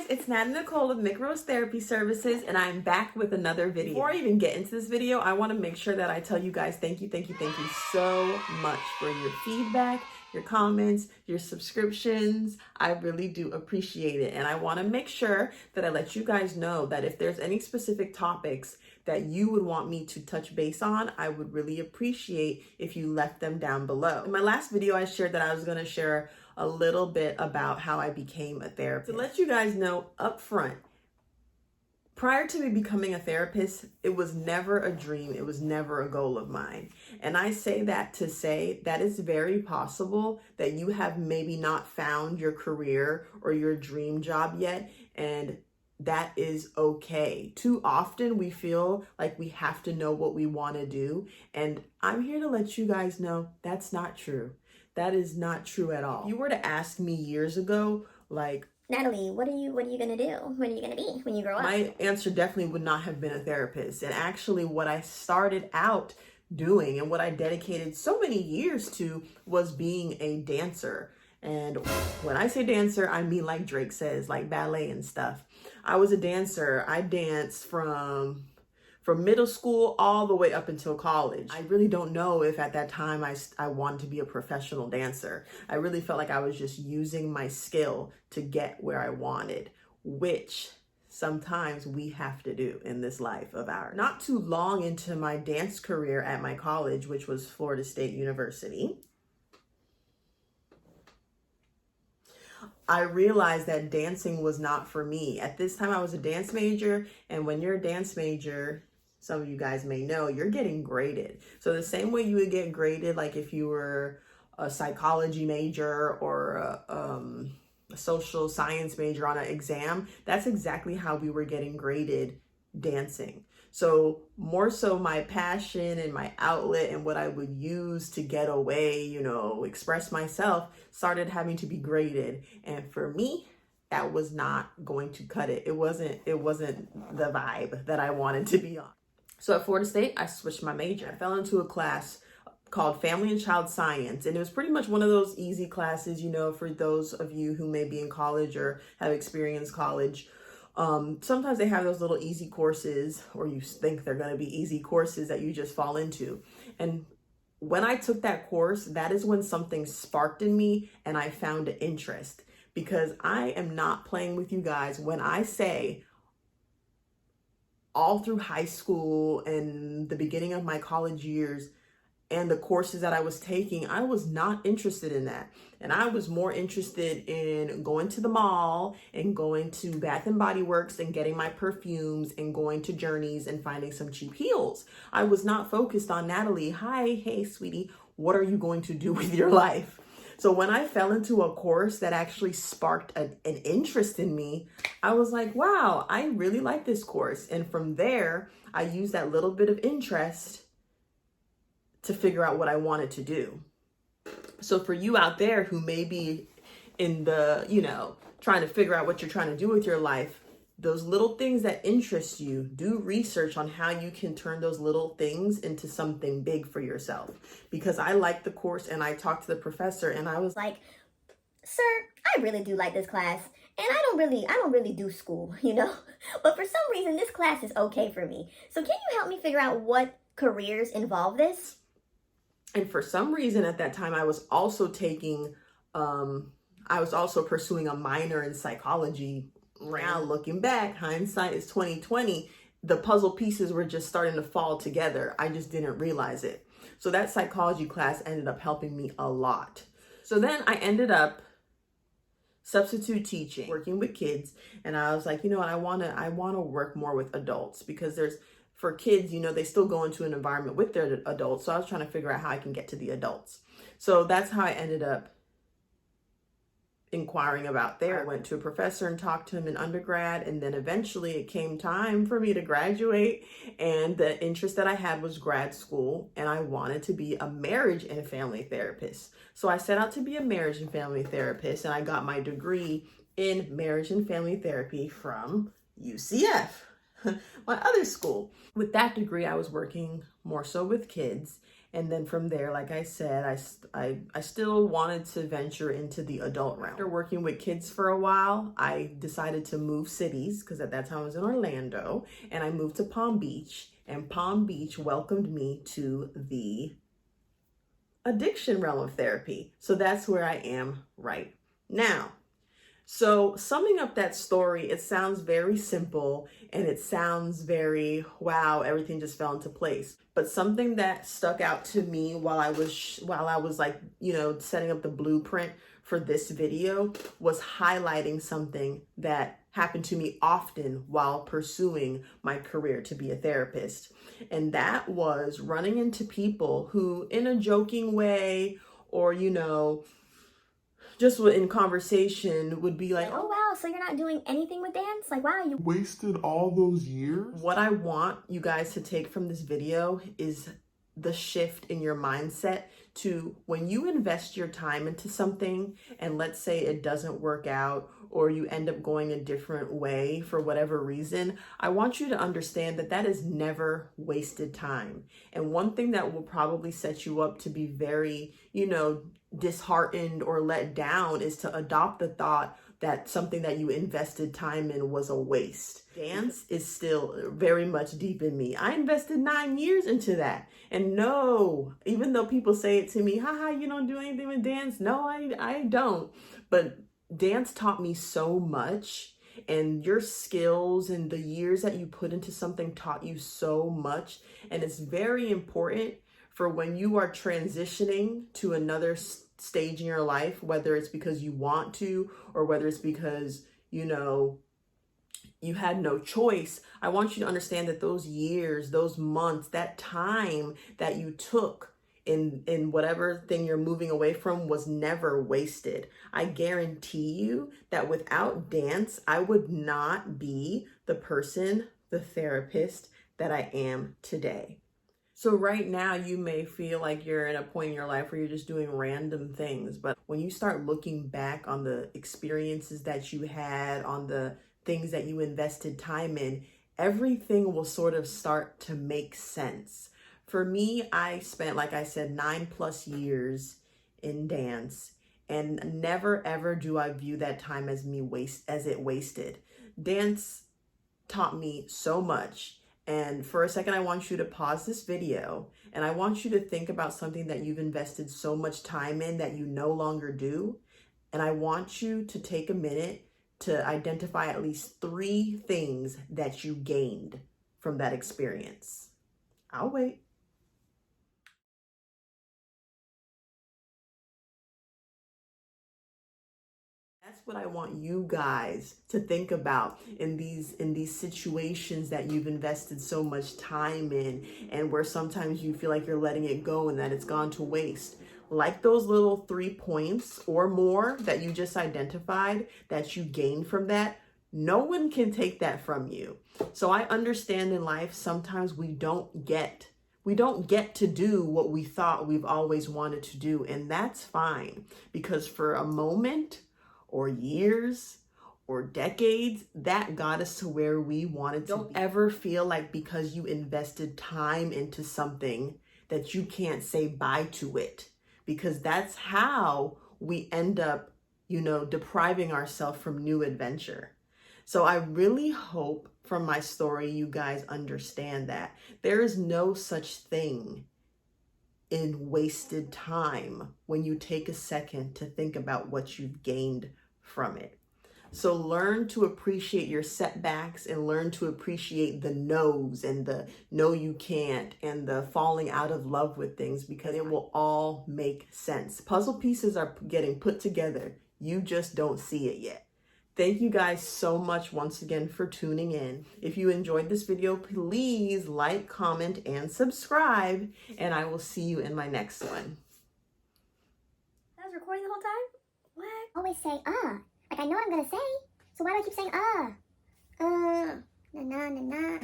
it's Nat Nicole of Mick Rose Therapy Services, and I'm back with another video. Before I even get into this video, I want to make sure that I tell you guys thank you so much for your feedback, your comments, your subscriptions. I really do appreciate it, and I want to make sure that I let you guys know that if there's any specific topics that you would want me to touch base on, I would really appreciate if you left them down below. In my last video, I shared that I was going to share a little bit about how I became a therapist. To let you guys know up front, prior to me becoming a therapist, it was never a dream. It was never a goal of mine. And I say that to say that it's very possible that you have maybe not found your career or your dream job yet, and that is okay. Too often we feel like we have to know what we want to do, and I'm here to let you guys know that's not true. That is not true at all. If you were to ask me years ago, like, Natalie, what are you gonna do? What are you gonna be when you grow up? My answer definitely would not have been a therapist. And actually what I started out doing and what I dedicated so many years to was being a dancer. And when I say dancer, I mean like Drake says, like ballet and stuff. I was a dancer. I danced from middle school all the way up until college. I really don't know if at that time I wanted to be a professional dancer. I really felt like I was just using my skill to get where I wanted, which sometimes we have to do in this life of ours. Not too long into my dance career at my college, which was Florida State University, I realized that dancing was not for me. At this time, I was a dance major, and when you're a dance major, some of you guys may know, you're getting graded. So the same way you would get graded, like if you were a psychology major or a social science major on an exam, that's exactly how we were getting graded dancing. So more so my passion and my outlet and what I would use to get away, express myself, started having to be graded. And for me, that was not going to cut it. It wasn't the vibe that I wanted to be on. So at Florida State, I switched my major. I fell into a class called Family and Child Science. And it was pretty much one of those easy classes, for those of you who may be in college or have experienced college. Sometimes they have those little easy courses, or you think they're going to be easy courses that you just fall into. And when I took that course, that is when something sparked in me and I found an interest, because I am not playing with you guys when I say all through high school and the beginning of my college years and the courses that I was taking, I was not interested in that. And I was more interested in going to the mall and going to Bath and Body Works and getting my perfumes and going to Journeys and finding some cheap heels. I was not focused on, Natalie, hey, sweetie, what are you going to do with your life? So when I fell into a course that actually sparked an interest in me, I was like, wow, I really like this course. And from there, I used that little bit of interest to figure out what I wanted to do. So for you out there who may be in the, trying to figure out what you're trying to do with your life, those little things that interest you, do research on how you can turn those little things into something big for yourself. Because I liked the course and I talked to the professor and I was like, sir, I really do like this class. And I don't really do school, But for some reason, this class is okay for me. So can you help me figure out what careers involve this? And for some reason at that time, I was also pursuing a minor in psychology. Now looking back, hindsight is 2020. The puzzle pieces were just starting to fall together. I just didn't realize it. So that psychology class ended up helping me a lot. So then I ended up substitute teaching, working with kids. And I was like, I want to work more with adults, because for kids, they still go into an environment with their adults. So I was trying to figure out how I can get to the adults. So that's how I ended up inquiring about there. I went to a professor and talked to him in undergrad, and then eventually it came time for me to graduate, and the interest that I had was grad school, and I wanted to be a marriage and family therapist. So I set out to be a marriage and family therapist, and I got my degree in marriage and family therapy from UCF, my other school. With that degree, I was working more so with kids, And then from there, like I said, I still wanted to venture into the adult realm. After working with kids for a while, I decided to move cities because at that time I was in Orlando, and I moved to Palm Beach, and Palm Beach welcomed me to the addiction realm of therapy. So that's where I am right now. So summing up that story, it sounds very simple and it sounds very, wow, everything just fell into place. But something that stuck out to me while I was like, setting up the blueprint for this video was highlighting something that happened to me often while pursuing my career to be a therapist. And that was running into people who, in a joking way, or, just in conversation, would be like, oh wow, so you're not doing anything with dance? Like, wow, you wasted all those years? What I want you guys to take from this video is the shift in your mindset to when you invest your time into something and let's say it doesn't work out or you end up going a different way for whatever reason, I want you to understand that that is never wasted time. And one thing that will probably set you up to be very, disheartened or let down is to adopt the thought that something that you invested time in was a waste. Dance is still very much deep in me. I invested 9 years into that. And no, even though people say it to me, haha, you don't do anything with dance. No, I don't. But dance taught me so much, and your skills and the years that you put into something taught you so much. And it's very important for when you are transitioning to another stage in your life, whether it's because you want to or whether it's because, you had no choice. I want you to understand that those years, those months, that time that you took in whatever thing you're moving away from was never wasted. I guarantee you that without dance, I would not be the person, the therapist that I am today. So right now you may feel like you're in a point in your life where you're just doing random things. But when you start looking back on the experiences that you had, on the things that you invested time in, everything will sort of start to make sense. For me, I spent, like I said, 9+ years in dance, and never ever do I view that time as it wasted. Dance taught me so much. And for a second, I want you to pause this video and I want you to think about something that you've invested so much time in that you no longer do. And I want you to take a minute to identify at least 3 things that you gained from that experience. I'll wait. That's what I want you guys to think about in these situations that you've invested so much time in, and where sometimes you feel like you're letting it go and that it's gone to waste. Like those little 3 points or more that you just identified that you gained from that, no one can take that from you. So I understand in life sometimes we don't get to do what we thought we've always wanted to do, and that's fine, because for a moment or years or decades, that got us to where we wanted to be. Don't ever feel like because you invested time into something that you can't say bye to it, because that's how we end up, depriving ourselves from new adventure. So I really hope from my story, you guys understand that there is no such thing in wasted time when you take a second to think about what you've gained from it. So learn to appreciate your setbacks and learn to appreciate the no's and the no you can't and the falling out of love with things, because it will all make sense. Puzzle pieces are getting put together. You just don't see it yet. Thank you guys so much once again for tuning in. If you enjoyed this video, please like, comment, and subscribe, and I will see you in my next one. That was recording the whole time? What? Always say, like I know what I'm gonna say. So why do I keep saying, na na na na?